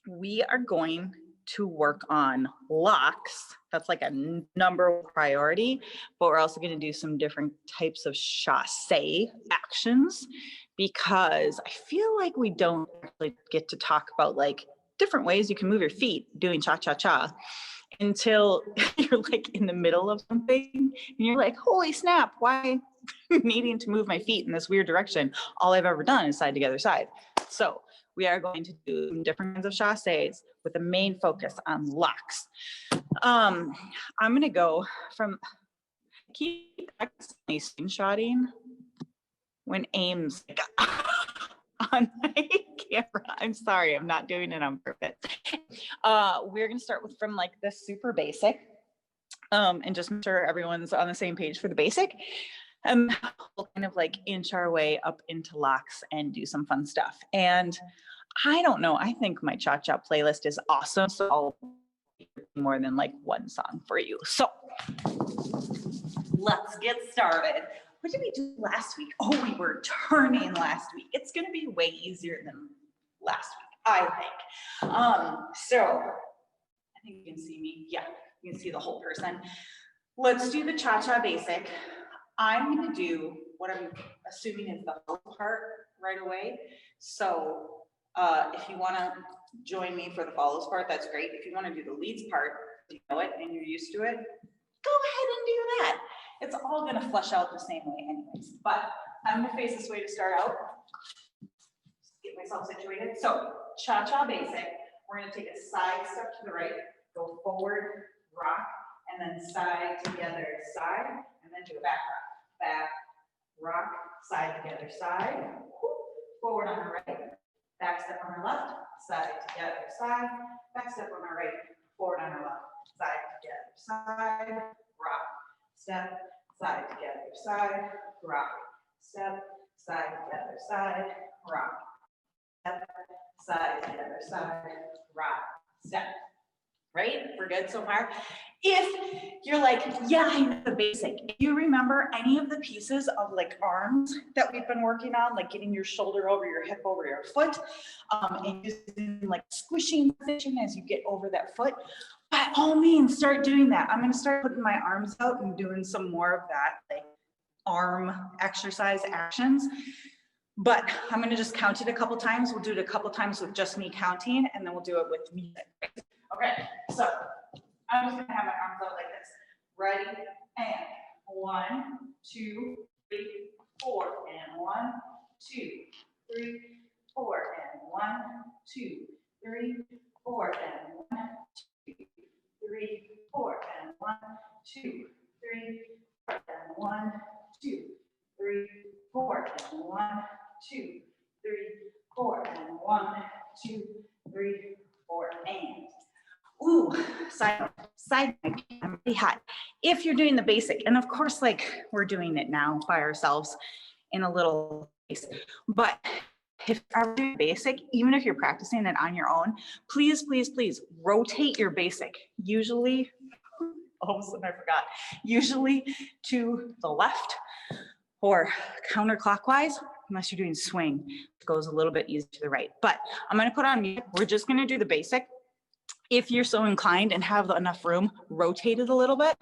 we are going to work on locks. That's like a number one priority, but we're also going to do some different types of chasse actions because I feel like we don't actually get to talk about like different ways you can move your feet doing cha-cha-cha until you're like in the middle of something and you're like, holy snap, why needing to move my feet in this weird direction? All I've ever done is side to other side. So we are going to do different kinds of chasses with the main focus on locks. I'm going to go from, keep screenshotting when Aim's on my camera. I'm sorry, I'm not doing it on purpose. We're going to start with from like the super basic and just make sure everyone's on the same page for the basic. We'll kind of like inch our way up into locks and do some fun stuff. And I don't know, I think my cha-cha playlist is awesome. So I'll do more than like one song for you. So let's get started. What did we do last week? Oh, we were turning last week. It's going to be way easier than last week, I think. So I think you can see me. Yeah, you can see the whole person. Let's do the cha-cha basic. I'm going to do what I'm assuming is the whole part right away. So if you want to join me for the follows part, that's great. If you want to do the leads part, you know it and you're used to it, go ahead and do that. It's all going to flush out the same way anyways. But I'm going to face this way to start out. Just get myself situated. So cha-cha basic. We're going to take a side step to the right, go forward, rock, and then side together, side, and then do a back rock. Back, rock, side together, side, forward on our right, back step on our left, side together, side, back step on our right, forward on our left, side together, side, rock, step, side together, side, rock, step, side together, side, rock, step, side together, side, rock, step. Right? We're good so far. If you're like, yeah, I know the basic. If you remember any of the pieces of like arms that we've been working on, like getting your shoulder over your hip over your foot, and using like squishing position as you get over that foot, by all means, start doing that. I'm going to start putting my arms out and doing some more of that like arm exercise actions. But I'm going to just count it a couple times. We'll do it a couple times with just me counting, and then we'll do it with music. Okay, so I'm just gonna have my arms out like this. Ready? And 1, 2, 3, 4, and 1, 2, 3, 4, and 1, 2, 3, 4, and 1, 2, 3, 4, and 1, 2, 3, 4, and 1, 2, 3, 4, and 1, 2, 3, 4, and 1, 2, 3, 4, and ooh, side, I'm really hot. If you're doing the basic, and of course, like we're doing it now by ourselves in a little place, but if you're doing basic, even if you're practicing it on your own, please, please, please rotate your basic. Usually, all of a sudden I forgot, usually to the left or counterclockwise, unless you're doing swing, it goes a little bit easier to the right. But I'm gonna put on music. We're just gonna do the basic. If you're so inclined and have enough room, rotate it a little bit.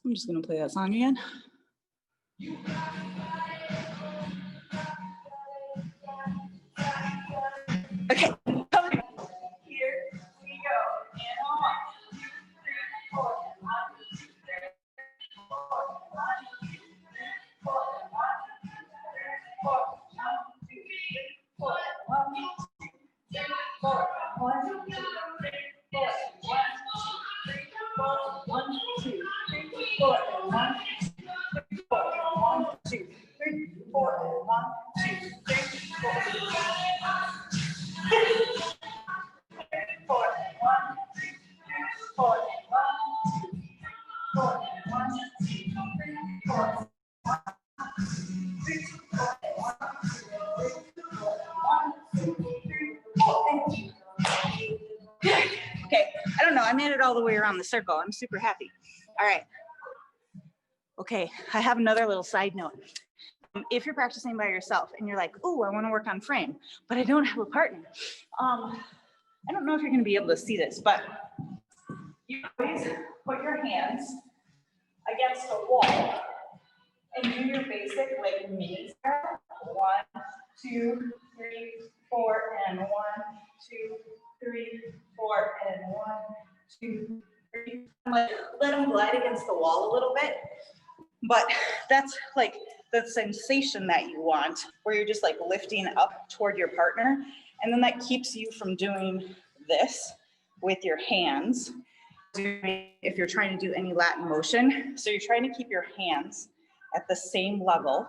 I'm just gonna play that song again. Okay, here we go. And 1, 2, 3, 4, and 1, 2, 3, 4, and 1, 2, 3, 4, and 1, 2, 3, 4, 1, 2, 3, 4, 1, 2, 3, 4, 1, 2, 3, 1, 2, 3, 4, and 1, 2, 3, 4, and 1, 2, 3, 4, and 1, 2, 3, 4, 4, and 1, 2, 3, 4, and 1, 2, 4, and 1, 2, 3, 4, 1, 3, 4, and 1, 2, 3, 4, and 2. Okay, I don't know, I made it all the way around the circle. I'm super happy. All right. Okay, I have another little side note. If you're practicing by yourself and you're like, oh, I want to work on frame, but I don't have a partner. I don't know if you're going to be able to see this, but you always put your hands against a wall and do your basic like mini step. 1, 2, 3, 4, and 1, 2, 3, 4, and 1, 2, 3. Like, let them glide against the wall a little bit, but that's like the sensation that you want, where you're just like lifting up toward your partner, and then that keeps you from doing this with your hands if you're trying to do any Latin motion. So you're trying to keep your hands at the same level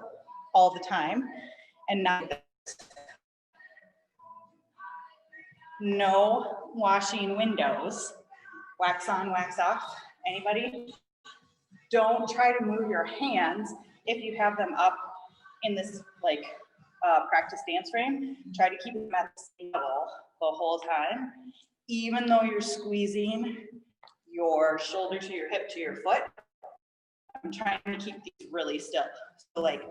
all the time, and not no washing windows, wax on, wax off. Anybody? Don't try to move your hands if you have them up in this like practice dance frame. Try to keep them at the same level the whole time, even though you're squeezing your shoulder to your hip to your foot. I'm trying to keep these really still. So like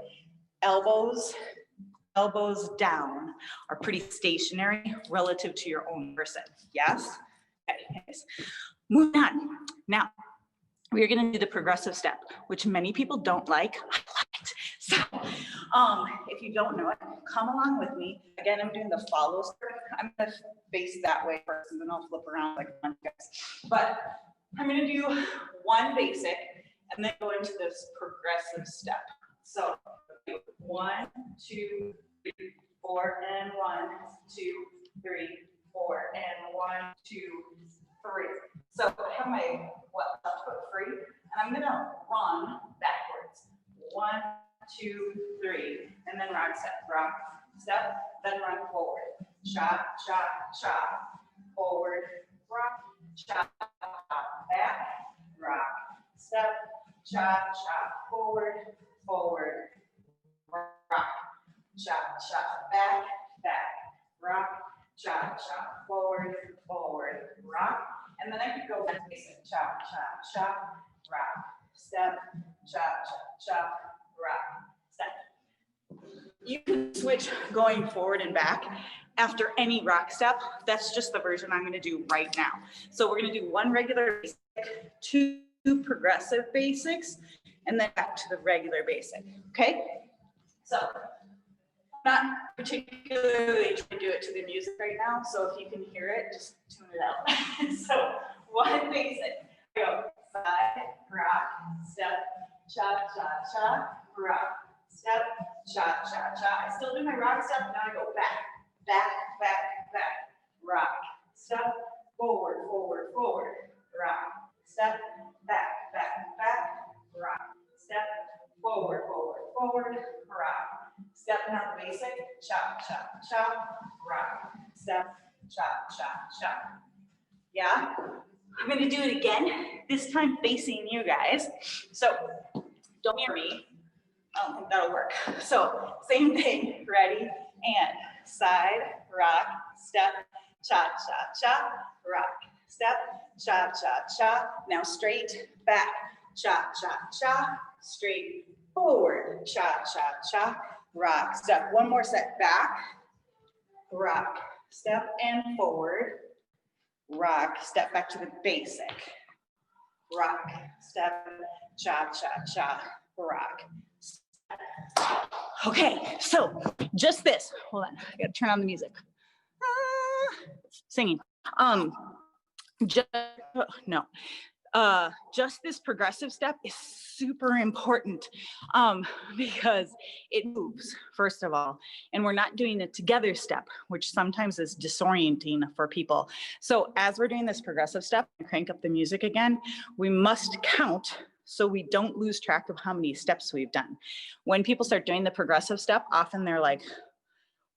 elbows down are pretty stationary relative to your own person. Yes? Okay, nice. Moving on. Now, we're going to do the progressive step, which many people don't like. I like it. So if you don't know it, come along with me. Again, I'm doing the follow step. I'm going to face that way first, and then I'll flip around like one guys. But I'm going to do one basic and then go into this progressive step. So 1, 2, 3, 4, and 1, 2, 3, 4, and 1, 2, 3. So I have my left foot free, and I'm gonna run backwards. 1, 2, 3, and then rock step, then run forward. Chop, chop, chop, forward, rock, chop, back, rock, step, chop, chop, forward, rock, chop, chop, back, rock, chop, chop, forward, rock. And then I could go back to basic. Chop, chop, chop, rock, step, chop, chop, chop, rock, step. You can switch going forward and back after any rock step. That's just the version I'm going to do right now. So we're going to do one regular basic, 2 progressive basics, and then back to the regular basic. Okay? So not particularly trying to do it to the music right now, so if you can hear it, just tune it out. So one basic, go side, rock, step, chop, chop, chop, rock, step, chop, chop, chop. I still do my rock step, now I go back, rock, step, forward, rock, step, back, rock, step, forward, rock. Step out the basic, chop, chop, chop, rock, step, chop, chop, chop. Yeah? I'm gonna do it again, this time facing you guys. So don't hear me. I don't think that'll work. So same thing, ready? And side, rock, step, chop, chop, chop, rock, step, chop, chop, chop. Now straight, back, chop, chop, chop, straight, forward, chop, chop, chop. Rock, step, one more set, back, rock, step, and forward, rock, step back to the basic, rock, step, chop, chop, chop, rock, step. Okay, so just this, hold on, I gotta turn on the music. Singing, just this progressive step is super important because it moves, first of all, and we're not doing a together step, which sometimes is disorienting for people. So as we're doing this progressive step, crank up the music again, we must count so we don't lose track of how many steps we've done. When people start doing the progressive step, often they're like,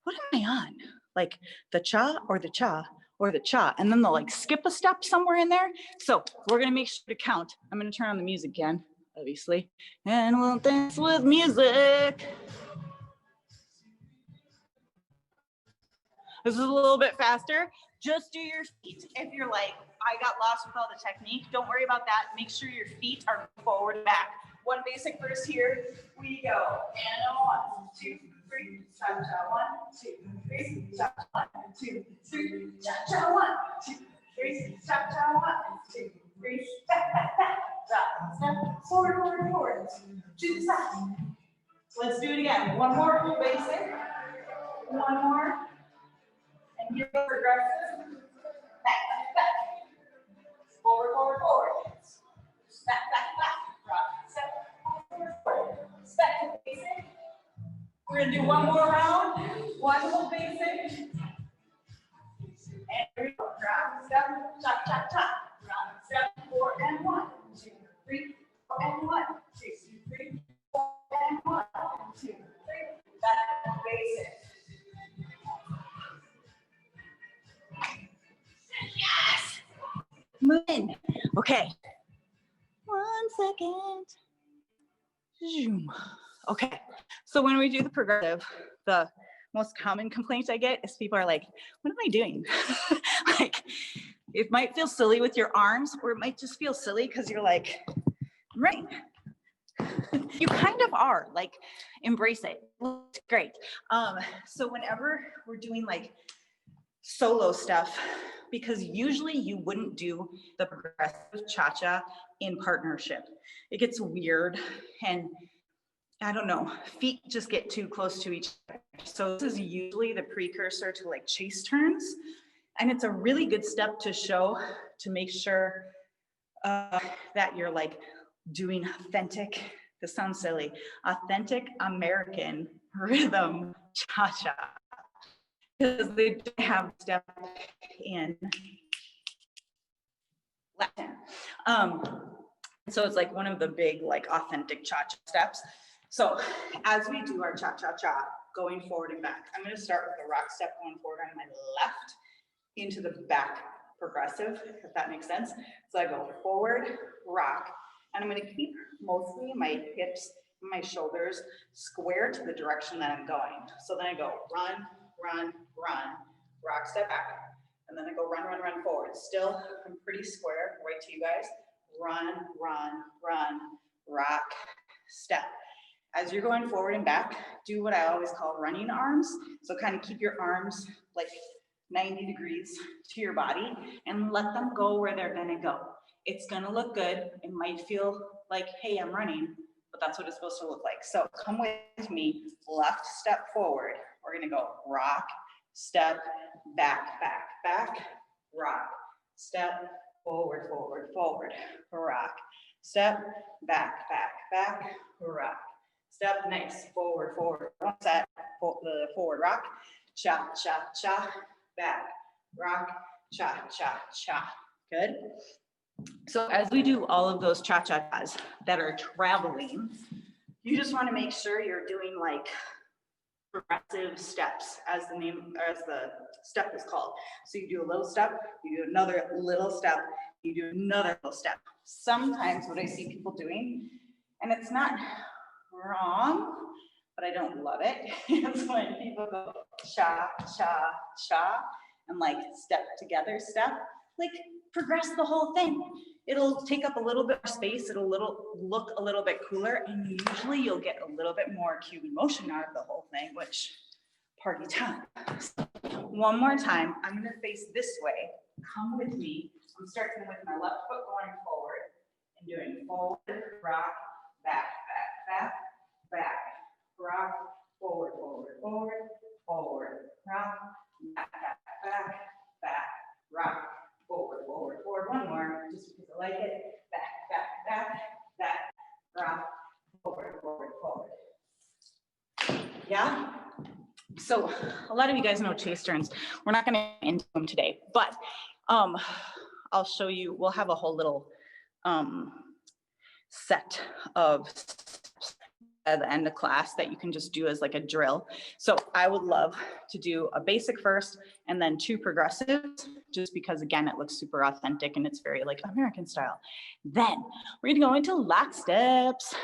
what am I on? Like the cha or the cha? Or the cha, and then they'll like skip a step somewhere in there. So we're gonna make sure to count. I'm gonna turn on the music again, obviously, and we'll dance with music. This is a little bit faster. Just do your feet. If you're like, I got lost with all the technique, don't worry about that. Make sure your feet are forward and back. One basic first here, we go. And 1, 2, 3, cha-cha, 1, 2, 3, cha-cha, 1, 2, 3, cha-cha, 1, 2, 3, cha-cha, 1, 2, 3, back, back, back, drop, step, forward, forward, forward, to the side. Let's do it again. One more full basic. One more. And here go progressive. Back, back, back. Forward, forward, forward. Back, back, back. Drop, step, forward, forward. Step to basic. We're going to do one more round. One whole basic. And here we go. Drop, step, chop, chop, chop. Drop, step, 4 and 1, 2, 3, 4 and 1, 2, 3, 4 and 1, 2, 3. Back basic. Yes. Move in. Okay. 1 second. Zoom. Okay. So when we do the progressive, the most common complaint I get is people are like, what am I doing? Like, it might feel silly with your arms, or it might just feel silly because you're like, I'm running. You kind of are, like, embrace it. It's great. So whenever we're doing like solo stuff, because usually you wouldn't do the progressive cha-cha in partnership. It gets weird, and I don't know, feet just get too close to each other. So this is usually the precursor to like chase turns. And it's a really good step to show, to make sure that you're like doing authentic, this sounds silly, authentic American rhythm cha-cha. Because they don't have step in Latin. So it's like one of the big like authentic cha-cha steps. So as we do our cha-cha-cha, going forward and back, I'm going to start with the rock step going forward on my left into the back progressive, if that makes sense. So I go forward, rock, and I'm going to keep mostly my hips and my shoulders square to the direction that I'm going. So then I go run, run, run, rock, step back, and then I go run, run, run forward. Still, I'm pretty square, right to you guys. Run, run, run, rock, step. As you're going forward and back, do what I always call running arms. So kind of keep your arms like 90 degrees to your body and let them go where they're gonna go. It's gonna look good. It might feel like, hey, I'm running, but that's what it's supposed to look like. So come with me, left step forward. We're gonna go rock, step, back, back, back, rock, step, forward, forward, forward, rock, step, back, back, back, rock, step, nice, forward, forward, one set, the forward rock, cha, cha, cha, back, rock, cha, cha, cha, good? So as we do all of those cha-cha-chas that are traveling, you just wanna make sure you're doing like progressive steps, as the step is called. So you do a little step, you do another little step, you do another little step. Sometimes what I see people doing, and it's not wrong, but I don't love it, is when people go cha, cha, cha, and like step together step, like progress the whole thing. It'll take up a little bit more space, it'll look a little bit cooler, and usually you'll get a little bit more Cuban motion out of the whole thing, which party time. So, one more time, I'm gonna face this way. Come with me. I'm starting with my left foot going forward and doing forward, rock, back, back, back, back, rock, forward, forward, forward, forward, rock, back, back, back, back, rock, forward, forward, forward. One more, just because I like it. Back, back, back, back, rock, forward, forward, forward. Yeah? So a lot of you guys know chase turns. We're not gonna get into them today, but I'll show you, we'll have a whole little set of steps at the end of class that you can just do as like a drill. So I would love to do a basic first and then 2 progressives, just because again, it looks super authentic and it's very like American style. Then we're gonna go into lock steps.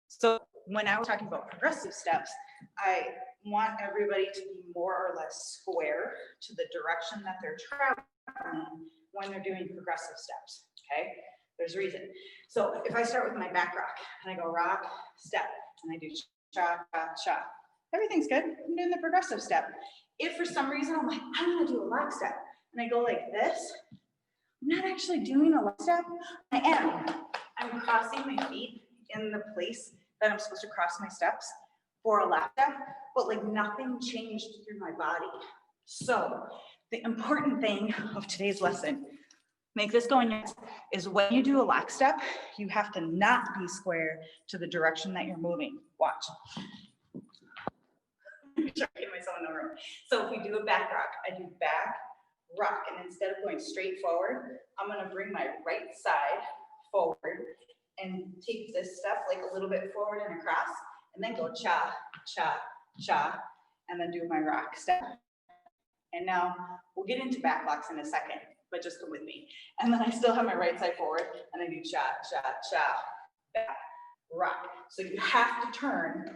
So when I was talking about progressive steps, I want everybody to be more or less square to the direction that they're traveling when they're doing progressive steps, okay? There's a reason. So if I start with my back rock and I go rock, step, and I do cha, cha, cha, everything's good. I'm doing the progressive step. If for some reason I'm like, I want to do a lock step, and I go like this, I'm not actually doing a lock step. I am. I'm crossing my feet in the place that I'm supposed to cross my steps for a lock step, but like nothing changed through my body. So the important thing of today's lesson, make this go in your head, is when you do a lock step, you have to not be square to the direction that you're moving. Watch. I'm trying to get myself in the room. So if we do a back rock, I do back, rock, and instead of going straight forward, I'm gonna bring my right side forward and take this step like a little bit forward and across, and then go cha, cha, cha, and then do my rock step. And now we'll get into back locks in a second, but just come with me. And then I still have my right side forward, and I do cha, cha, cha, back, rock. So you have to turn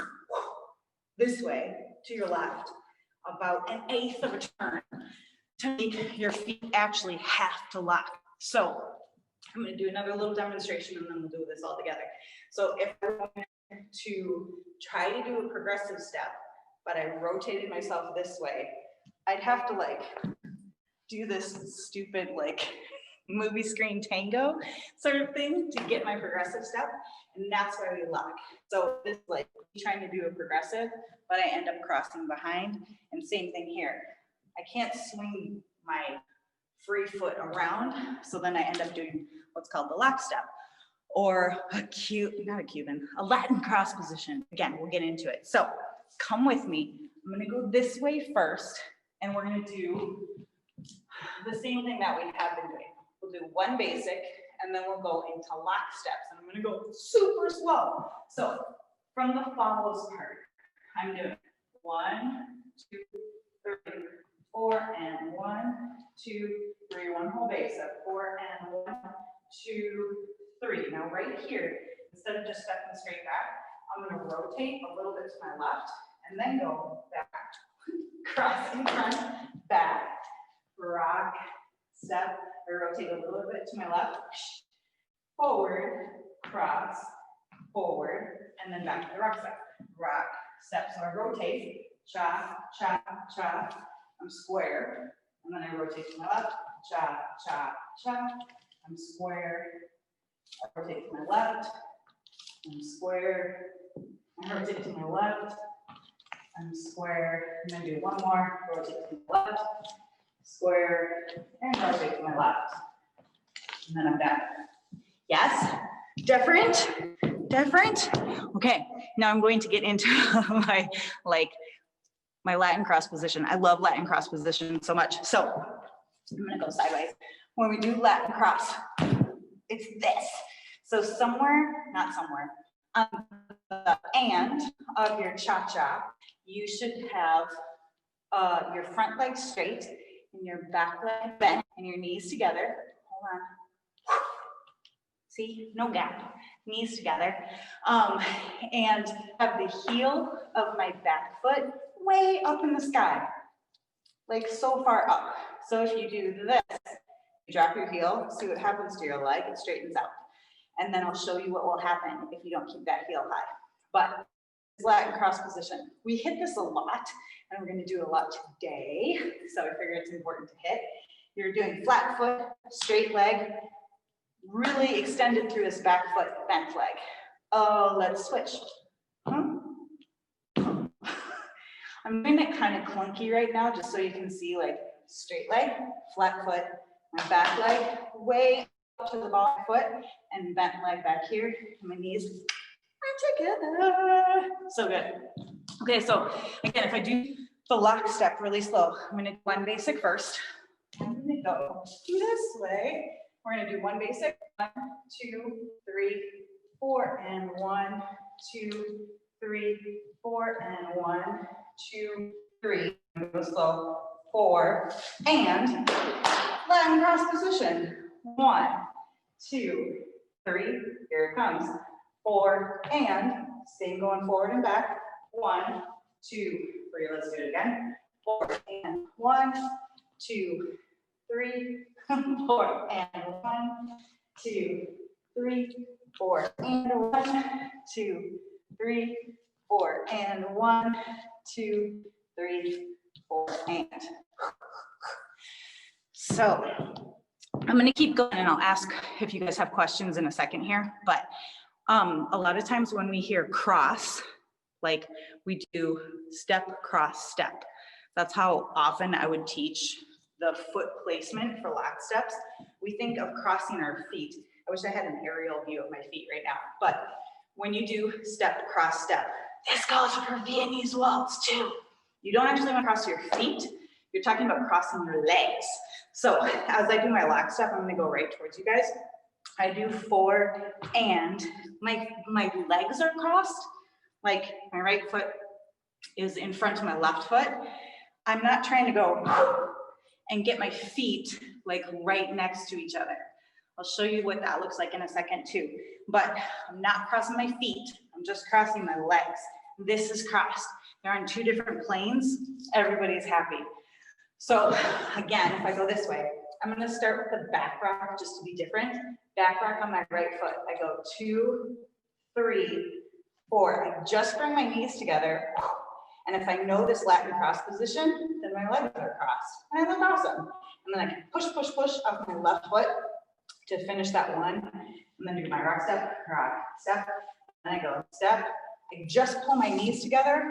this way to your left, about 1/8 of a turn to make your feet actually have to lock. So I'm going to do another little demonstration, and then we'll do this all together. So if I'm going to try to do a progressive step, but I rotated myself this way, I'd have to like do this stupid like movie screen tango sort of thing to get my progressive step, and that's why we lock. So it's like trying to do a progressive, but I end up crossing behind, and same thing here. I can't swing my free foot around, so then I end up doing what's called the lock step, or a Latin cross position. Again, we'll get into it. So come with me. I'm gonna go this way first, and we're gonna do the same thing that we have been doing. We'll do one basic, and then we'll go into lock steps, and I'm gonna go super slow. So from the follows part, I'm doing 1, 2, 3, 4, and 1, 2, 3, one whole base, so 4 and 1, 2, 3. Now right here, instead of just stepping straight back, I'm gonna rotate a little bit to my left, and then go back, cross in front, back, rock, step, or rotate a little bit to my left, forward, cross, forward, and then back to the rock step. Rock, step, so I rotate, cha, cha, cha, I'm square, and then I rotate to my left, cha, cha, cha, I'm square, I rotate to my left, I'm square, I rotate to my left, I'm square, and then do one more, rotate to my left, square, and rotate to my left, and then I'm done. Yes? Different? Different? Okay, now I'm going to get into my Latin cross position. I love Latin cross position so much. So I'm gonna go sideways. When we do Latin cross, it's this. So not somewhere, on the and of your cha-cha, you should have your front leg straight and your back leg bent and your knees together. Hold on. See, no gap, knees together. And have the heel of my back foot way up in the sky, like so far up. So if you do this, you drop your heel, see what happens to your leg, it straightens out. And then I'll show you what will happen if you don't keep that heel high. But it's Latin cross position. We hit this a lot, and we're gonna do a lot today. So I figure it's important to hit. You're doing flat foot, straight leg, really extended through this back foot, bent leg. Oh, let's switch. I'm doing it kind of clunky right now, just so you can see like straight leg, flat foot, my back leg way up to the bottom foot, and bent leg back here, and my knees are together. So good. Okay, so again, if I do the lock step really slow, I'm gonna do one basic first. I'm gonna go this way. We're gonna do one basic, 1, 2, 3, 4, and 1, 2, 3, 4, and 1, 2, 3. Go slow, 4, and Latin cross position. 1, 2, 3. Here it comes. 4, and same going forward and back. 1, 2, 3. Let's do it again. 4 and 1, 2, 3, 4 and 1, 2, 3, 4 and 1, 2, 3, four, and 1, 2, 3, 4, and. So I'm going to keep going, and I'll ask if you guys have questions in a second here, but a lot of times when we hear cross, like we do step, cross, step. That's how often I would teach the foot placement for lock steps. We think of crossing our feet. I wish I had an aerial view of my feet right now, but when you do step, cross, step, this goes for Viennese waltz too. You don't actually want to cross your feet. You're talking about crossing your legs. So as I do my lock step, I'm going to go right towards you guys. I do 4, and my legs are crossed. Like my right foot is in front of my left foot. I'm not trying to go and get my feet like right next to each other. I'll show you what that looks like in a second too. But I'm not crossing my feet. I'm just crossing my legs. This is crossed. They're on 2 different planes. Everybody's happy. So again, if I go this way, I'm going to start with the back rock just to be different. Back rock on my right foot. I go 2, 3, 4. I just bring my knees together. And if I know this Latin cross position, then my legs are crossed. And I look awesome. And then I can push, push, push off my left foot to finish that one. And then do my rock, step. And I go step. I just pull my knees together,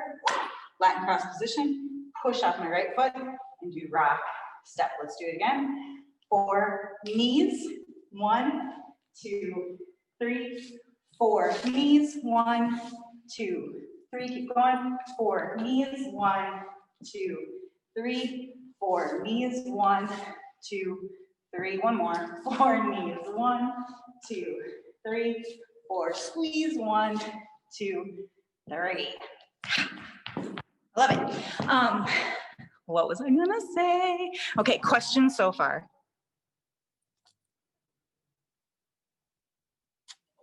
Latin cross position, push off my right foot, and do rock, step. Let's do it again. 4 knees, 1, 2, 3, 4 knees, 1, 2, 3, keep going. 4 knees, 1, 2, 3, 4 knees, 1, 2, 3, one more. 4 knees, 1, 2, 3, 4. Squeeze, 1, 2, 3. Love it. What was I gonna say? Okay, questions so far?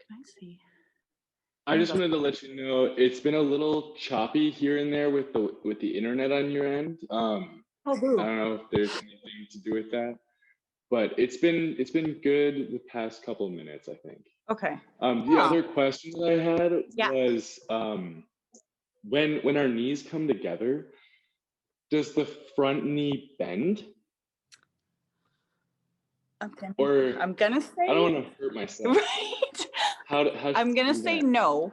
Can I see? I just wanted to let you know it's been a little choppy here and there with the internet on your end. I don't know if there's anything to do with that, but it's been good the past couple of minutes, I think. Okay. The other question that I had was when our knees come together, does the front knee bend? Okay. Or I'm gonna say I don't want to hurt myself. Right. How I'm gonna say that? no.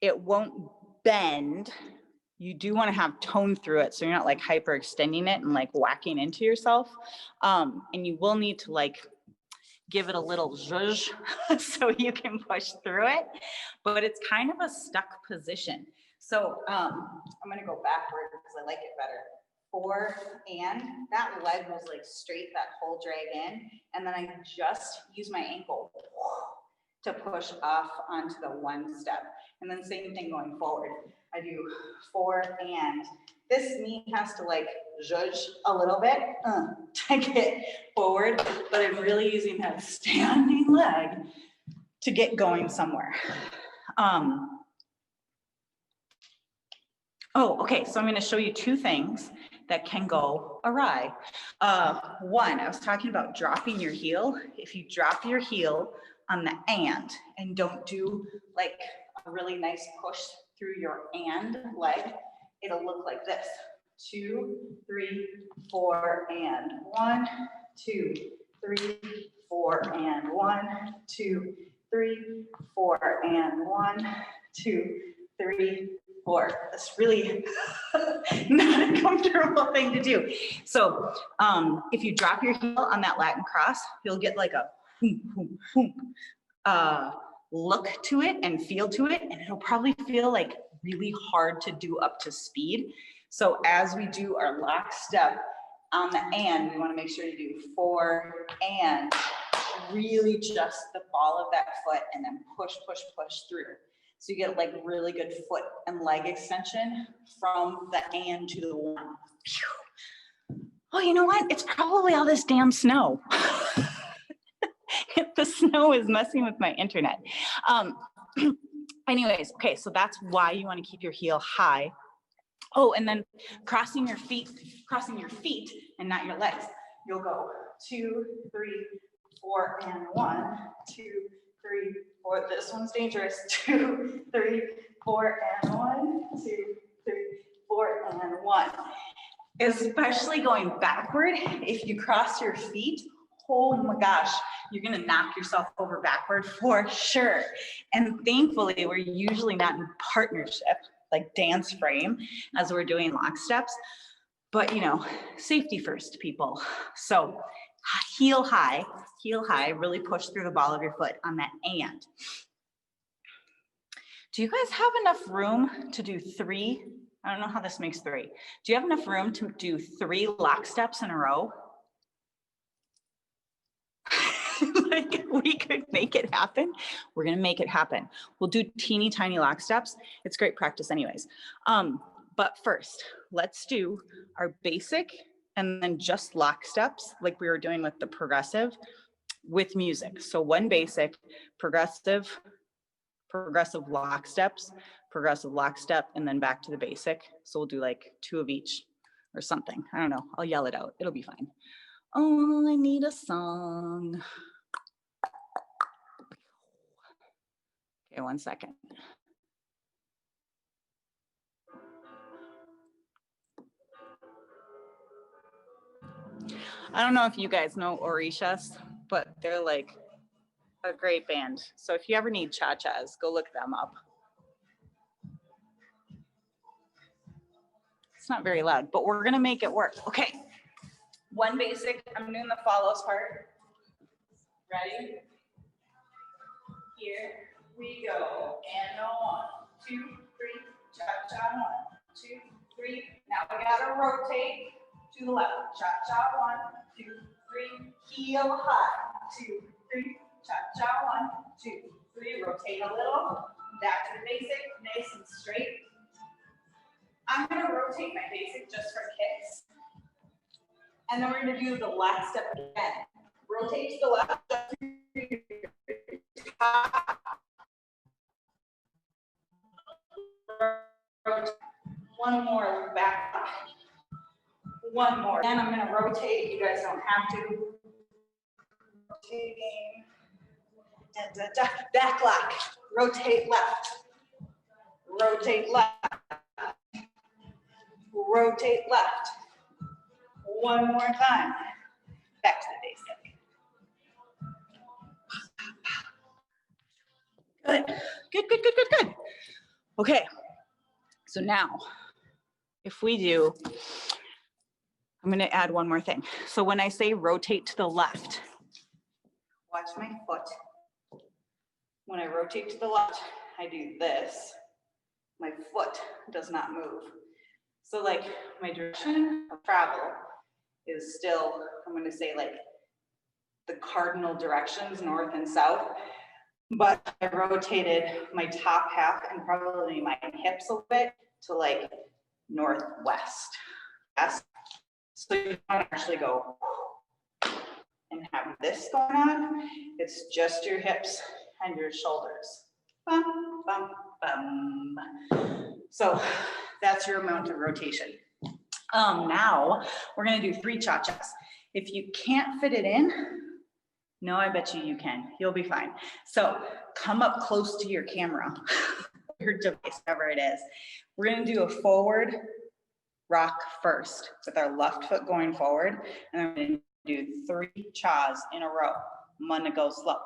It won't bend. You do want to have tone through it, so you're not like hyperextending it and like whacking into yourself. And you will need to like give it a little zhuzh so you can push through it. But it's kind of a stuck position. So I'm gonna go backward because I like it better. 4, and that leg was like straight, that whole drag in, and then I just use my ankle to push off onto the 1 step. And then same thing going forward. I do 4, and this knee has to like zhuzh a little bit to get forward, but I'm really using that standing leg to get going somewhere. Okay, so I'm gonna show you 2 things that can go awry. 1, I was talking about dropping your heel. If you drop your heel on the and don't do like a really nice push through your and leg, it'll look like this. 2, 3, 4, and 1, 2, 3, 4, and 1, 2, 3, 4, and 1, 2, 3, 4. That's really not a comfortable thing to do. So if you drop your heel on that Latin cross, you'll get like a look to it and feel to it, and it'll probably feel like really hard to do up to speed. So as we do our lock step on the we want to make sure you do 4 and really just the ball of that foot and then push, push, push through. So you get like really good foot and leg extension from the to the 1. Oh, you know what? It's probably all this damn snow. The snow is messing with my internet. Anyways, okay, so that's why you want to keep your heel high. Oh, and then crossing your feet and not your legs. You'll go 2, 3, 4, and 1, 2, 3, 4. This one's dangerous. 2, 3, 4 and 1, 2, 3, 4 and 1. Especially going backward, if you cross your feet, oh my gosh, you're gonna knock yourself over backward for sure. And thankfully, we're usually not in partnership, like dance frame, as we're doing lock steps. But you know, safety first, people. So heel high, really push through the ball of your foot on that and. Do you guys have enough room to do 3? I don't know how this makes 3. Do you have enough room to do 3 lock steps in a row? Like we could make it happen. We're gonna make it happen. We'll do teeny tiny lock steps. It's great practice anyways. But first, let's do our basic and then just lock steps like we were doing with the progressive with music. So 1 basic, progressive lock steps, progressive lock step, and then back to the basic. So we'll do like 2 of each or something. I don't know. I'll yell it out. It'll be fine. Oh, I need a song. Okay, 1 second. I don't know if you guys know Orishas, but they're like a great band. So if you ever need cha-chas, go look them up. It's not very loud, but we're gonna make it work. Okay, 1 basic, I'm doing the follows part. Ready? Here we go. And 1, 2, 3, cha-cha, 1, 2, 3. Now we gotta rotate to the left. Cha-cha, 1, 2, 3. Heel high. 2, 3. Cha-cha, 1, 2, 3. Rotate a little. Back to the basic, nice and straight. I'm gonna rotate my basic just for kicks. And then we're gonna do the last step again. Rotate to the left. 1 more back. 1 more. Then I'm gonna rotate. You guys don't have to. Rotating. And back lock. Rotate left. Rotate left. Rotate left. 1 more time. Back to the basic. Good. Okay. So now, if we do, I'm gonna add 1 more thing. So when I say rotate to the left, watch my foot. When I rotate to the left, I do this. My foot does not move. So like my direction of travel is still, I'm gonna say like the cardinal directions, north and south, but I rotated my top half and probably my hips a bit to like northwest. Yes. So you don't actually go and have this going on. It's just your hips and your shoulders. Bum, bum, bum. So that's your amount of rotation. Now we're gonna do 3 cha-chas. If you can't fit it in, no, I bet you can. You'll be fine. So come up close to your camera, your device, whatever it is. We're gonna do a forward rock first with our left foot going forward, and I'm gonna do 3 chas in a row. I'm gonna go slow.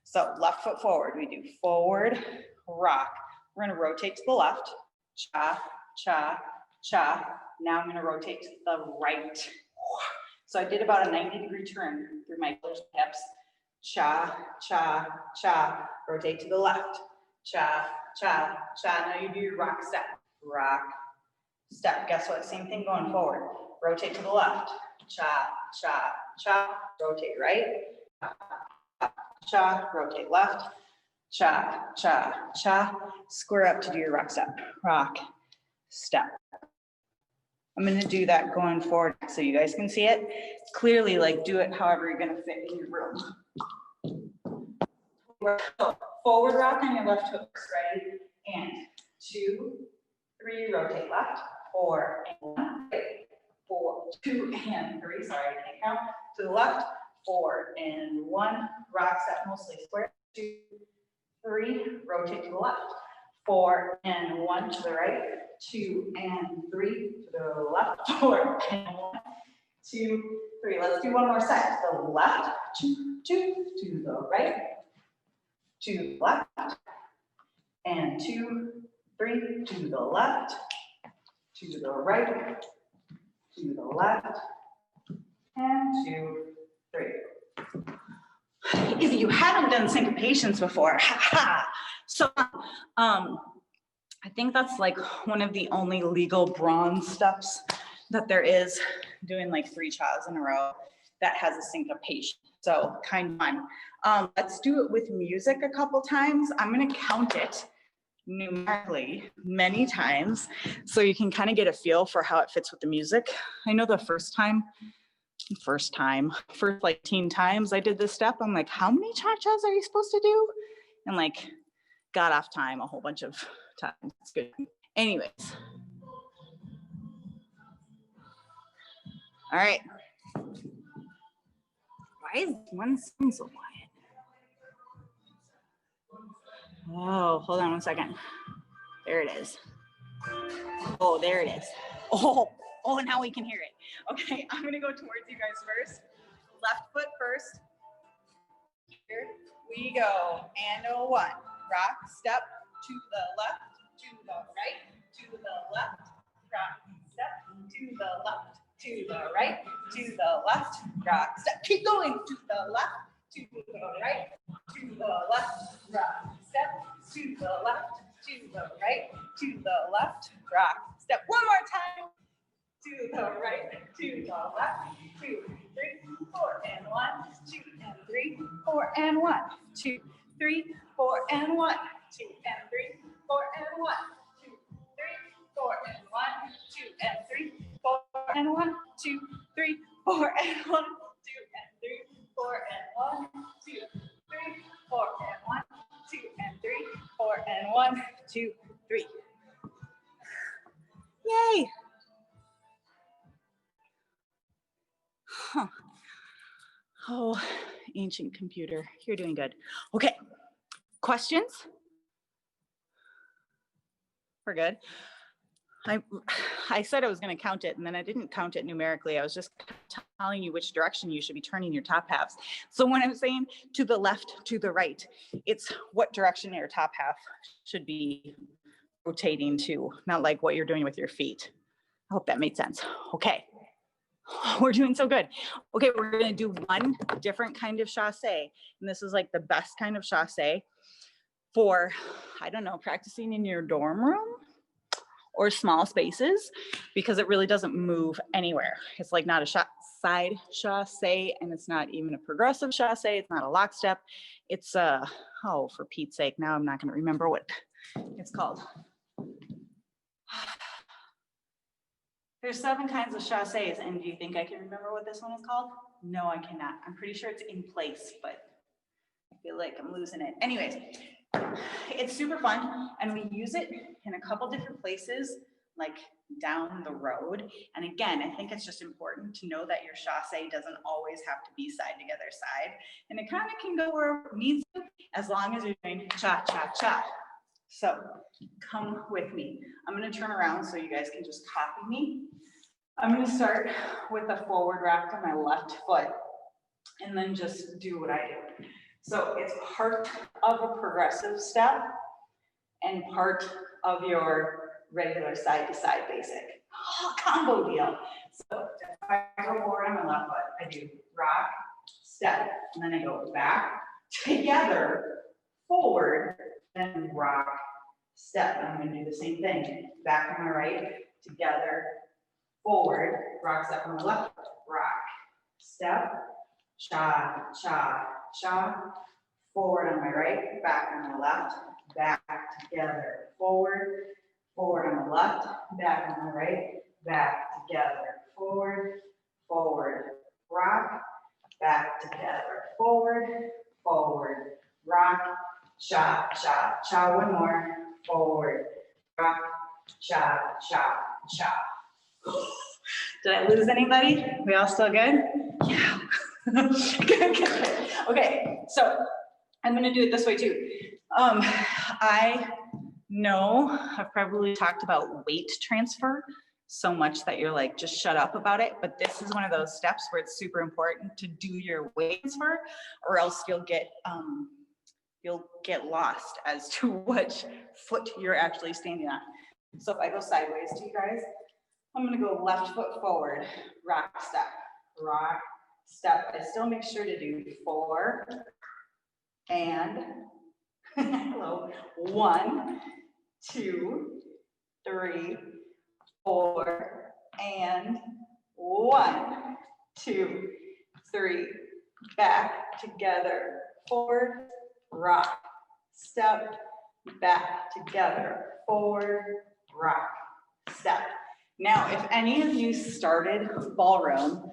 So left foot forward, we do forward, rock. We're gonna rotate to the left, cha, cha, cha. Now I'm gonna rotate to the right. So I did about a 90-degree turn through my hips. Cha, cha, cha. Rotate to the left. Cha, cha, cha. Now you do your rock step. Rock, step. Guess what? Same thing going forward. Rotate to the left. Cha, cha, cha. Rotate right. Cha, rotate left. Cha, cha, cha. Square up to do your rock step. Rock, step. I'm going to do that going forward so you guys can see it. Clearly, like do it however you're going to fit in your room. Forward rock on your left foot, ready? And 2, 3, rotate left. 4 and 1, 4, 2 and 3. Sorry, I can't count. To the left. 4 and 1. Rock step mostly square. 2, 3. Rotate to the left. 4 and 1 to the right, 2 and 3 to the left, 4 and 1, 2, 3. Let's do one more set. To the left, 2, 2, to the right, to the left, and 2, 3, to the left, to the right, to the left, and 2, 3. If you haven't done syncopations before, so I think that's like one of the only legal bronze steps that there is, doing like 3 chasse in a row that has a syncopation. So kind of fun. Let's do it with music a couple times. I'm going to count it numerically many times so you can kind of get a feel for how it fits with the music. I know the first like 10 times I did this step, I'm like, how many cha-chas are you supposed to do? And like got off time a whole bunch of times. It's good. Anyways. All right. Why is one song so quiet? Oh, hold on one second. There it is. Oh, there it is. Oh, now we can hear it. Okay, I'm gonna go towards you guys first. Left foot first. Here we go. And a 1. Rock, step to the left, to the right, to the left. Rock, step to the left, to the right, to the left. Rock, step. Keep going to the left, to the right, to the left. Rock, step to the left, to the right, to the left. Rock, step. One more time. To the right, to the left, 2, 3, 4, and 1, 2, and 3, 4, and 1, 2, 3, 4, and 1, 2, and 3, 4, and 1, 2, 3, 4, and 1, 2, and 3, 4, and 1, 2, 3, 4, and 1, 2, and 3, 4, and 1, 2, 3, 4, and 1, 2, and 3, 4, and 1, 2, 3. Yay! Huh. Oh, ancient computer, you're doing good. Okay, questions? We're good. I said I was going to count it, and then I didn't count it numerically. I was just telling you which direction you should be turning your top halves. So when I'm saying to the left, to the right, it's what direction your top half should be rotating to, not like what you're doing with your feet. I hope that made sense. Okay. We're doing so good. Okay, we're going to do one different kind of chasse, and this is like the best kind of chasse for, I don't know, practicing in your dorm room or small spaces, because it really doesn't move anywhere. It's like not a side chasse, and it's not even a progressive chasse. It's not a lockstep. It's oh, for Pete's sake, now I'm not going to remember what it's called. There's 7 kinds of chasses, and do you think I can remember what this one is called? No, I cannot. I'm pretty sure it's in place, but I feel like I'm losing it. Anyways, it's super fun, and we use it in a couple different places, like down the road. And again, I think it's just important to know that your chasse doesn't always have to be side together side, and it kind of can go where it needs to, as long as you're doing cha, cha, cha. So come with me. I'm going to turn around so you guys can just copy me. I'm going to start with a forward rock to my left foot and then just do what I do. So it's part of a progressive step and part of your regular side to side basic combo deal. So if I go forward on my left foot, I do rock, step, and then I go back, together, forward, then rock, step. And I'm going to do the same thing. Back on my right, together, forward, rock, step on the left, rock, step, cha, cha, cha, forward on my right, back on my left, back, together, forward, forward on the left, back on the right, back, together, forward, forward, rock, back, together, forward, forward, rock, cha, cha, cha, one more, forward, rock, cha, cha, cha. Did I lose anybody? We all still good? Yeah. Good. Okay, so I'm gonna do it this way too. I know I've probably talked about weight transfer so much that you're like, just shut up about it. But this is one of those steps where it's super important to do your weight transfer, or else you'll get lost as to which foot you're actually standing on. So if I go sideways to you guys, I'm gonna go left foot forward, rock, step, rock, step. I still make sure to do 4 and hello, 1, 2, 3, 4, and 1, 2, 3, back, together, forward, rock, step, back, together, forward, rock, step. Now, if any of you started ballroom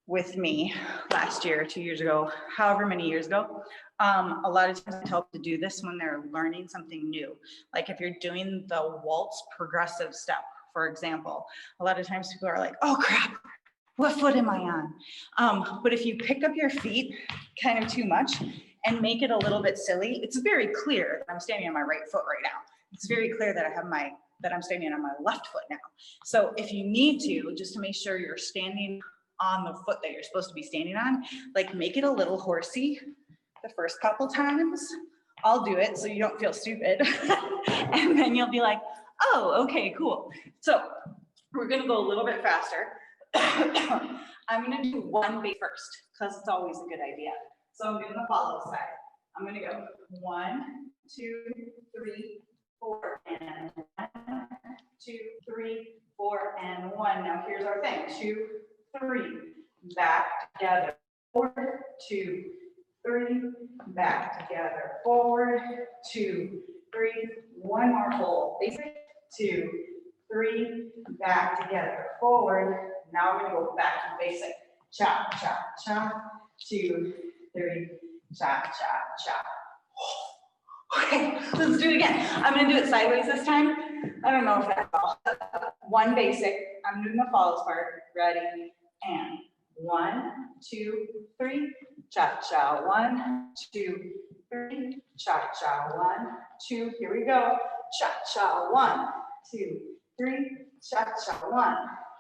with me last year, 2 years ago, however many years ago, a lot of times I tell people to do this when they're learning something new. Like if you're doing the waltz progressive step, for example, a lot of times people are like, oh crap, what foot am I on? But if you pick up your feet kind of too much and make it a little bit silly, it's very clear that I'm standing on my right foot right now. It's very clear that I'm standing on my left foot now. So if you need to, just to make sure you're standing on the foot that you're supposed to be standing on, like make it a little horsey the first couple times. I'll do it so you don't feel stupid. And then you'll be like, oh, okay, cool. So we're gonna go a little bit faster. I'm gonna do 1 beat first, because it's always a good idea. So I'm doing the follow side. I'm gonna go 1, 2, 3, 4, and 1, 2, 3, 4, and 1. Now here's our thing. 2, 3, back together, forward, 2, 3, back together, forward, 2, 3, 1 more hold, basic, 2, 3, back together, forward. Now I'm gonna go back to basic, chop, chop, chop, 2, 3, chop, chop, chop. Okay, let's do it again. I'm gonna do it sideways this time. I don't know if that's all. 1 basic, I'm doing the follows part, ready, and 1, 2, 3, cha-cha, 1, 2, 3, cha-cha, 1, 2, here we go, cha-cha, 1, 2, 3, cha-cha, 1,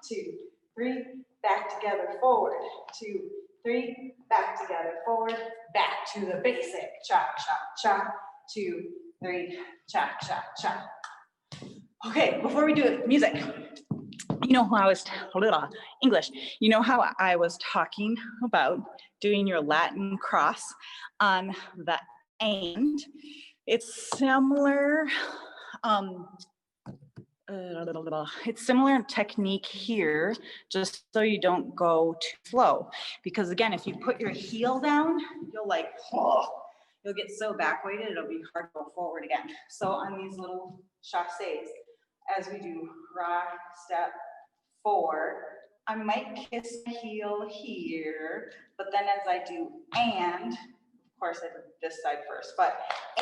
2, 3, back together, forward, 2, 3, back together, forward, back to the basic, cha-cha-cha, 2, 3, cha-cha-cha. Okay, before we do it, music. You know how I was, English, you know how I was talking about doing your Latin cross on the end? It's similar, it's similar technique here, just so you don't go too slow. Because again, if you put your heel down, you'll like, you'll get so back weighted, it'll be hard to go forward again. So on these little chasses, as we do rock, step, forward, I might kiss my heel here, but then as I do and, of course I did this side first, but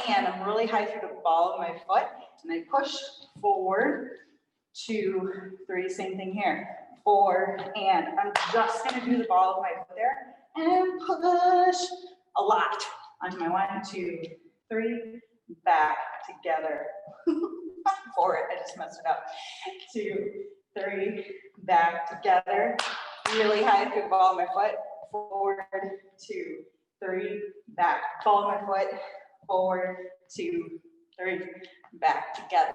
and I'm really high through the ball of my foot, and I push forward, 2, 3, same thing here, 4, and I'm just gonna do the ball of my foot there, and push a lot onto my 1, 2, 3, back together, forward, I just messed it up, 2, 3, back together, really high through the ball of my foot, forward, 2, 3, back, ball of my foot, forward, 2, 3, back together,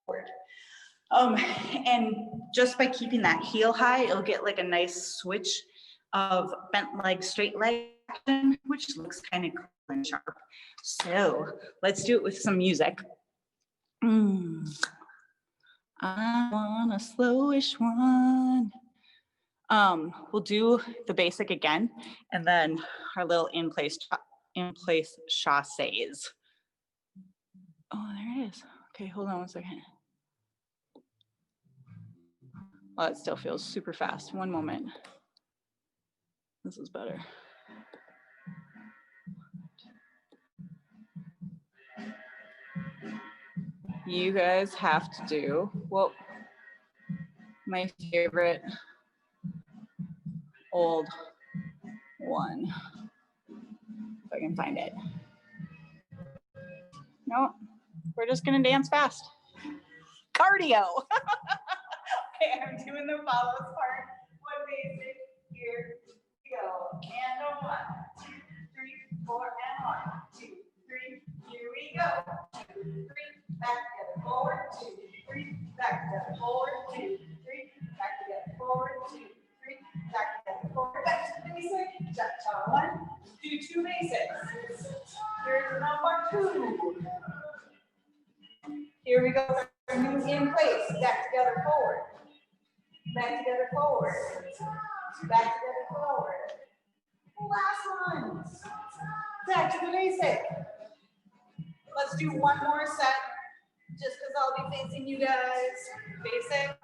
forward. And just by keeping that heel high, it'll get like a nice switch of bent leg, straight leg action, which looks kind of cool and sharp. So let's do it with some music. I want a slowish one. We'll do the basic again, and then our little in place chasses. Oh, there it is. Okay, hold on 1 second. Oh, it still feels super fast. 1 moment. This is better. You guys have to do, well, my favorite old one, if I can find it. No, We're just gonna dance fast. Cardio. Okay, I'm doing the follows part. One basic, here we go. And a 1, 2, 3, 4, and 1, 2, 3, here we go. 2, 3, back together, forward, 2, 3, back together, forward, 2, 3, back together, forward, 2, 3, back together, forward, back to the basic, cha-cha 1, do 2 basics. Here's number 2. Here we go, move in place, back together, forward. Back together, forward. Back together, forward. Last one. Back to the basic. Let's do one more set, just because I'll be facing you guys. Basic.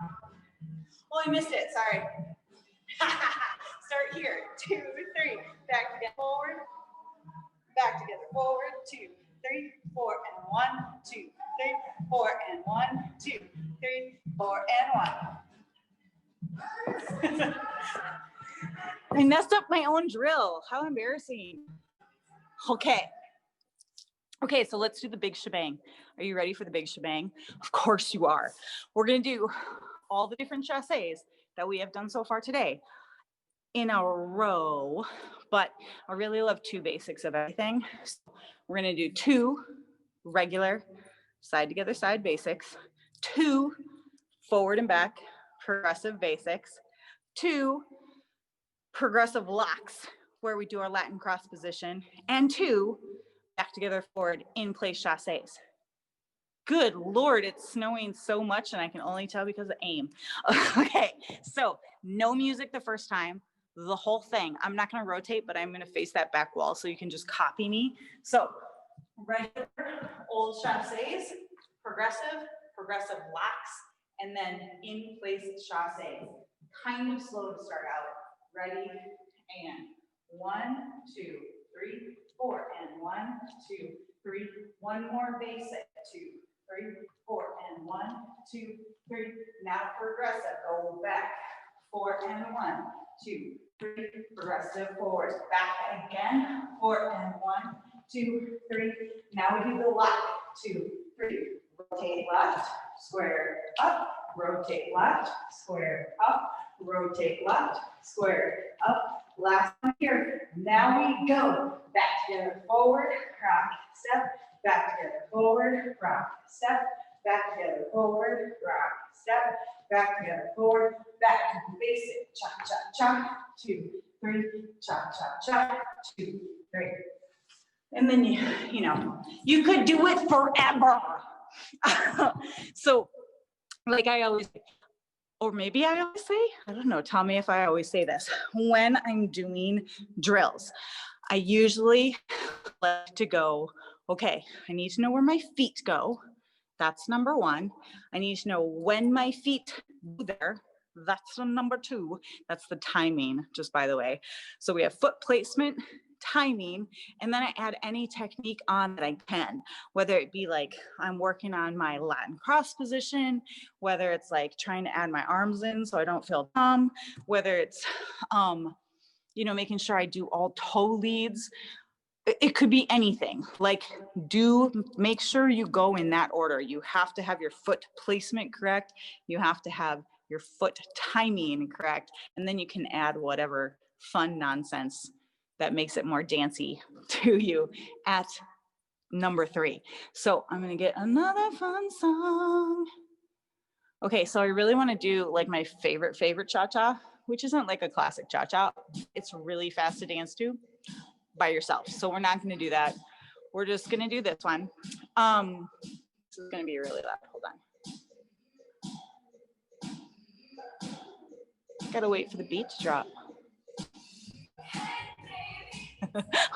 Oh, I missed it, sorry. Start here, 2, 3. Back together, forward. Back together, forward, 2, 3, 4, and 1, 2, 3, 4, and 1, 2, 3, 4, and 1. I messed up my own drill. How embarrassing. Okay. Okay, so let's do the big shebang. Are you ready for the big shebang? Of course you are. We're going to do all the different chasses that we have done so far today in a row, but I really love 2 basics of everything. So we're going to do 2 regular side together side basics, 2 forward and back progressive basics, 2 progressive locks where we do our Latin cross position, and 2 back together forward in place chasses. Good Lord, it's snowing so much and I can only tell because of aim. Okay, so no music the first time, the whole thing. I'm not gonna rotate, but I'm gonna face that back wall so you can just copy me. So regular old chasses, progressive locks, and then in place chasses. Kind of slow to start out. Ready? And 1, 2, 3, 4, and 1, 2, 3. One more basic. 2, 3, 4, and 1, 2, 3. Now progressive. Go back. 4 and 1, 2, 3. Progressive forward. Back again. 4 and 1, 2, 3. Now we do the lock. 2, 3. Rotate left. Square up. Rotate left. Square up. Rotate left, square up. Last one here. Now we go. Back together, forward, rock, step. Back together, forward, rock, step. Back together, forward, rock, step. Back together, forward. Back to the basic. Cha, cha, cha. 2, 3. Cha, cha, cha. 2, 3. And then you could do it forever. So, like I always say, or maybe I always say, I don't know, tell me if I always say this. When I'm doing drills, I usually like to go, okay, I need to know where my feet go. That's number 1. I need to know when my feet go there. That's number 2. That's the timing, just by the way. So we have foot placement, timing, and then I add any technique on that I can, whether it be like I'm working on my Latin cross position, whether it's like trying to add my arms in so I don't feel dumb, whether it's making sure I do all toe leads. It could be anything. Like, make sure you go in that order. You have to have your foot placement correct. You have to have your foot timing correct, and then you can add whatever fun nonsense that makes it more dancey to you at number 3. So I'm gonna get another fun song. Okay, so I really wanna do like my favorite cha-cha, which isn't like a classic cha-cha. It's really fast to dance to by yourself. So we're not gonna do that. We're just gonna do this one. This is gonna be really loud, hold on. Gotta wait for the beat to drop.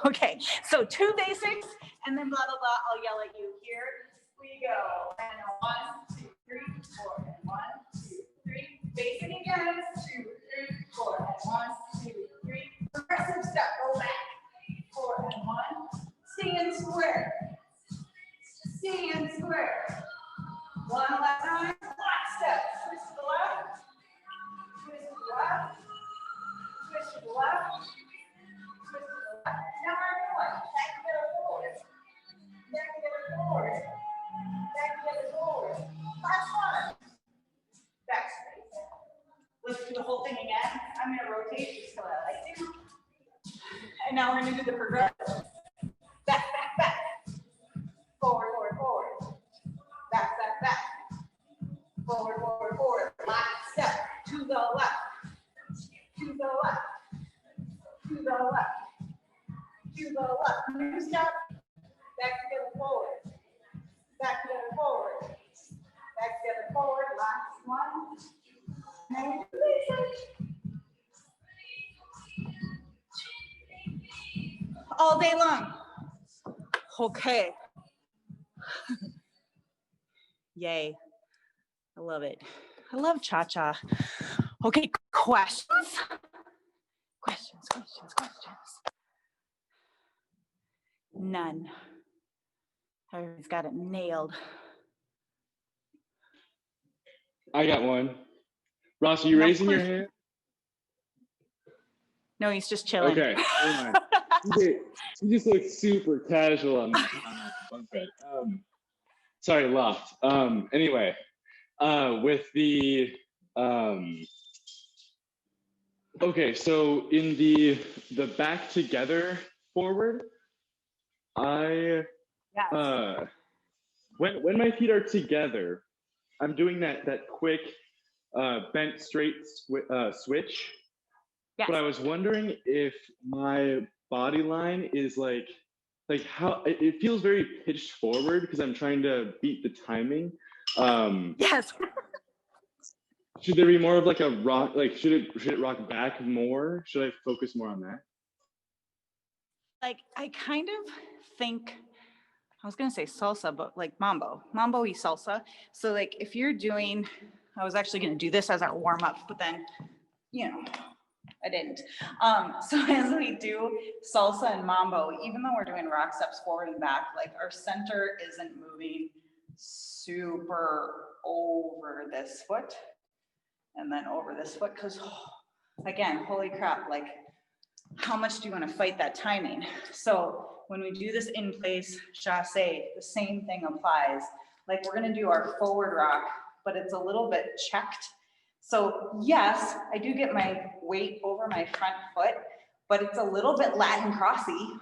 Okay, so 2 basics, and then blah, blah, blah, I'll yell at you. Here we go. And 1, 2, 3, 4, and 1, 2, 3. Basic again, 2, 3, 4, and 1, 2, 3. Progressive step, go back. 4 and 1. Stand square. Stand square. One last time. Last step. Twist to the left. Twist to the left. Twist to the left. Now we're going back together forward. Back together forward. do the progressive. Back, back, back. Forward, forward, forward. Back, back, back. Forward, forward, forward. Last step to the left. To the left. To the left. To the left. New step. Back together, forward. Back together, forward. Back together, forward. Last one. And then all day long. Okay. Yay. I love it. I love cha-cha. Okay, questions? Questions. None. Everyone's got it nailed. I got one. Ross, are you raising your hand? No, he's just chilling. Okay, never mind. You just look super casual on that. Sorry, loft. Anyway, with the okay, so in the back together forward, when my feet are together, I'm doing that quick bent straight switch. Yes. But I was wondering if my body line is like how it feels very pitched forward because I'm trying to beat the timing. Yes. Should there be more of like a rock? Like should it rock back more? Should I focus more on that? Like I kind of think I was gonna say salsa, but like mambo y salsa. So like if you're doing, I was actually gonna do this as our warm up, but then I didn't. So as we do salsa and mambo, even though we're doing rock steps forward and back, like our center isn't moving super over this foot and then over this foot. Cause again, holy crap, like how much do you want to fight that timing? So when we do this in place chasse, the same thing applies. Like we're going to do our forward rock, but it's a little bit checked. So yes, I do get my weight over my front foot, but it's a little bit Latin crossy.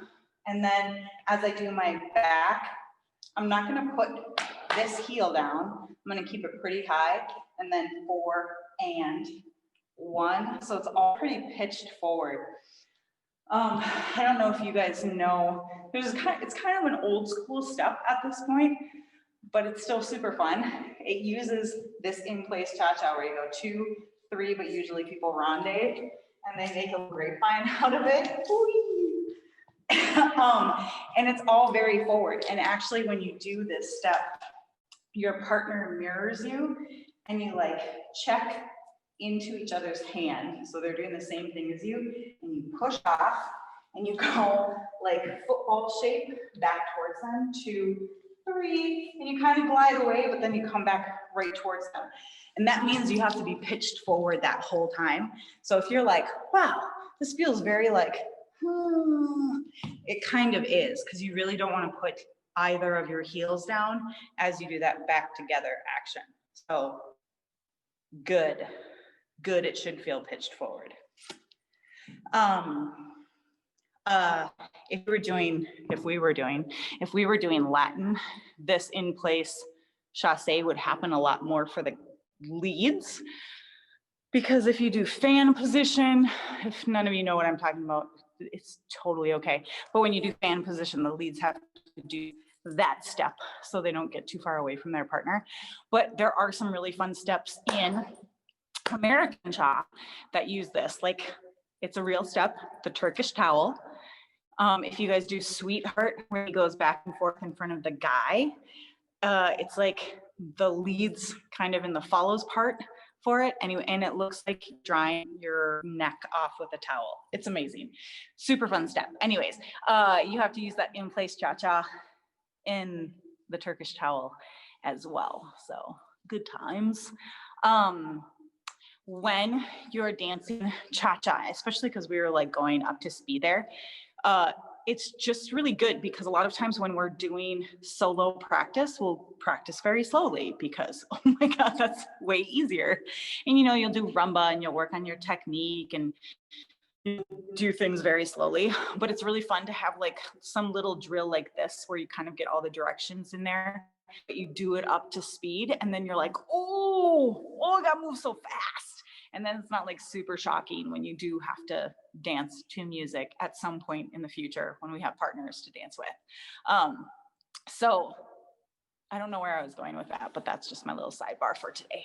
And then as I do my back, I'm not going to put this heel down. I'm going to keep it pretty high and then 4 and 1. So it's all pretty pitched forward. I don't know if you guys know, it's kind of an old school step at this point, but it's still super fun. It uses this in place cha-cha where you go 2, 3, but usually people ronde and they make a grapevine out of it. And it's all very forward. And actually when you do this step, your partner mirrors you and you like check into each other's hand. So they're doing the same thing as you and you push off and you go like football shape back towards them, 2, 3, and you kind of glide away, but then you come back right towards them. And that means you have to be pitched forward that whole time. So if you're like, wow, this feels very like, it kind of is, because you really don't want to put either of your heels down as you do that back together action. So good, it should feel pitched forward. If we were doing Latin, this in place chasse would happen a lot more for the leads, because if you do fan position, if none of you know what I'm talking about, it's totally okay. But when you do fan position, the leads have to do that step so they don't get too far away from their partner. But there are some really fun steps in American cha that use this. Like it's a real step, the Turkish towel. If you guys do sweetheart, where he goes back and forth in front of the guy, it's like the leads kind of in the follows part for it. And it looks like drying your neck off with a towel. It's amazing. Super fun step. Anyways, you have to use that in place cha-cha in the Turkish towel as well. So good times. When you're dancing cha-cha, especially because we were like going up to speed there, it's just really good because a lot of times when we're doing solo practice, we'll practice very slowly because, oh my God, that's way easier. And you'll do rumba and you'll work on your technique and do things very slowly, but it's really fun to have like some little drill like this where you kind of get all the directions in there, but you do it up to speed, and then you're like, oh, I gotta move so fast. And then it's not like super shocking when you do have to dance to music at some point in the future when we have partners to dance with. So I don't know where I was going with that, but that's just my little sidebar for today.